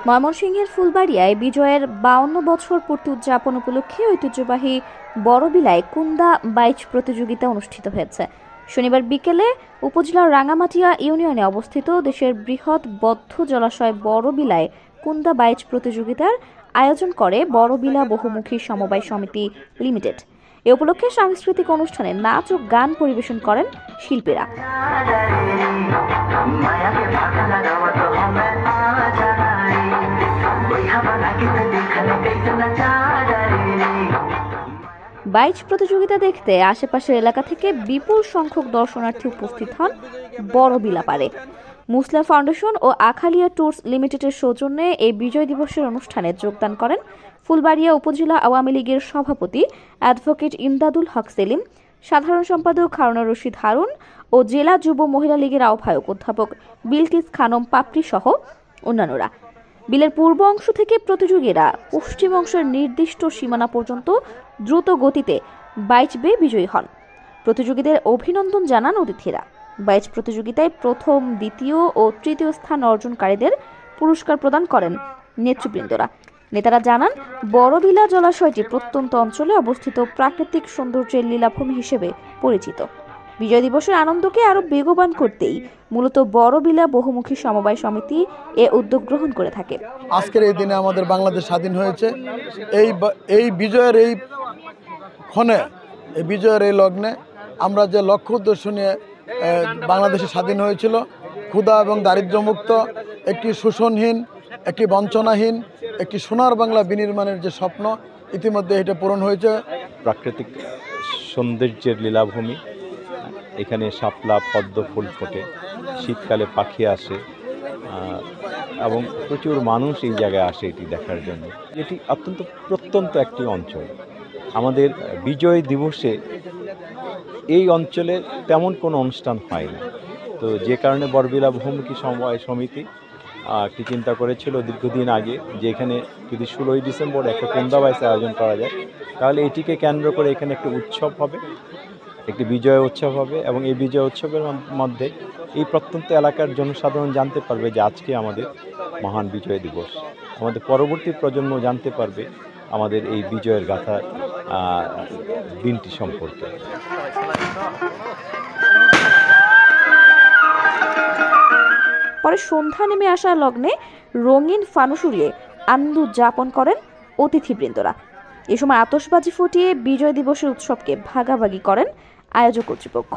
ময়মনসিংহের ফুলবাড়িয়ায় বিজয়ের 52 বছর পূর্তি উদযাপন উপলক্ষে ঐতিহ্যবাহী বড়বিলায় কুন্দা বাইচ প্রতিযোগিতা অনুষ্ঠিত হয়েছে। শনিবার বিকেলে উপজেলার রাঙ্গামাটিয়া ইউনিয়নে অবস্থিত দেশের বৃহৎ বদ্ধ জলাশয় বড়বিলায় কুন্দা বাইচ প্রতিযোগিতার আয়োজন করে বড়বিলা বহুমুখী সমবায় সমিতি লিমিটেড। এ উপলক্ষে সাংস্কৃতিক অনুষ্ঠানে নাচ ও গান পরিবেশন করেন শিল্পীরা। বাইচ প্রতিযোগিতা দেখতে আশেপাশের এলাকা থেকে বিপুল সংখ্যক দর্শনার্থী উপস্থিত হন বড়বিলা পারে। মুসলিম ফাউন্ডেশন ও আখালিয়া ট্যুরস লিমিটেডের সৌজন্যে এই বিজয় দিবসের অনুষ্ঠানে যোগদান করেন ফুলবাড়িয়া উপজেলা আওয়ামী লীগের সভাপতি অ্যাডভোকেট ইমদাদুল হক সেলিম, সাধারণ সম্পাদক হারুন রশিদ হারুন ও জেলা যুব মহিলা লীগের আহ্বায়ক অধ্যাপক বিলকিস খানম পাপড়ি সহ অন্যান্যরা। বিলের পূর্ব অংশ থেকে প্রতিযোগীরা পশ্চিম অংশের নির্দিষ্ট সীমানা পর্যন্ত দ্রুত গতিতে বাইচ বেয়ে বিজয়ী হন। প্রতিযোগীদের অভিনন্দন জানান অতিথিরা। বাইচ প্রতিযোগিতায় প্রথম, দ্বিতীয় ও তৃতীয় স্থান অর্জনকারীদের পুরস্কার প্রদান করেন নেতৃবৃন্দরা। নেতারা জানান, বড়বিলা জলাশয়টি প্রত্যন্ত অঞ্চলে অবস্থিত প্রাকৃতিক সৌন্দর্যের লীলাভূমি হিসেবে পরিচিত। বিজয় দিবসের আনন্দকে আরো বেগবান করতেই মূলত বড়বিলা বহুমুখী সমবায় সমিতি এ উদ্যোগ গ্রহণ করে থাকে। আজকের এই দিনে আমাদের বাংলাদেশ স্বাধীন হয়েছে। এই বিজয়ের এই ক্ষণে, এই বিজয়ের এই লগ্নে আমরা যে লক্ষ্য উদ্দেশ্য নিয়ে বাংলাদেশে স্বাধীন হয়েছিল, ক্ষুধা এবং দারিদ্র্যমুক্ত একটি শোষণহীন, একটি বঞ্চনাহীন, একটি সোনার বাংলা বিনির্মাণের যে স্বপ্ন, ইতিমধ্যে এটা পূরণ হয়েছে। প্রাকৃতিক সৌন্দর্যের লীলাভূমি, এখানে শাপলা পদ্ম ফুল ফোটে, শীতকালে পাখি আসে এবং প্রচুর মানুষ এই জায়গায় আসে এটি দেখার জন্য। এটি অত্যন্ত প্রত্যন্ত একটি অঞ্চল। আমাদের বিজয় দিবসে এই অঞ্চলে তেমন কোনো অনুষ্ঠান হয় না, তো যে কারণে বড়বিলা বহুমুখী সমবায় সমিতি একটি চিন্তা করেছিল দীর্ঘদিন আগে যে এখানে যদি 16ই ডিসেম্বর একটা কুন্দা বাইচ আয়োজন করা যায়, তাহলে এটিকে কেন্দ্র করে এখানে একটি উৎসব হবে, একটি বিজয় উৎসব হবে এবং এই বিজয় উৎসবের মধ্যে এই প্রত্যন্ত এলাকার জনসাধারণ জানতে পারবে যে আজকে আমাদের মহান বিজয় দিবস। আমাদের পরবর্তী প্রজন্ম জানতে পারবে আমাদের এই বিজয়ের গাথা দিনটি সম্পর্কে। পরে সন্ধ্যা নেমে আসা লগ্নে রঙিন ফানুস উড়িয়ে আনন্দ উদযাপন করেন অতিথিবৃন্দরা। এ সময় আতশবাজি ফুটিয়ে বিজয় দিবসের উৎসবকে ভাগাভাগি করেন আয়োজক কর্তৃপক্ষ।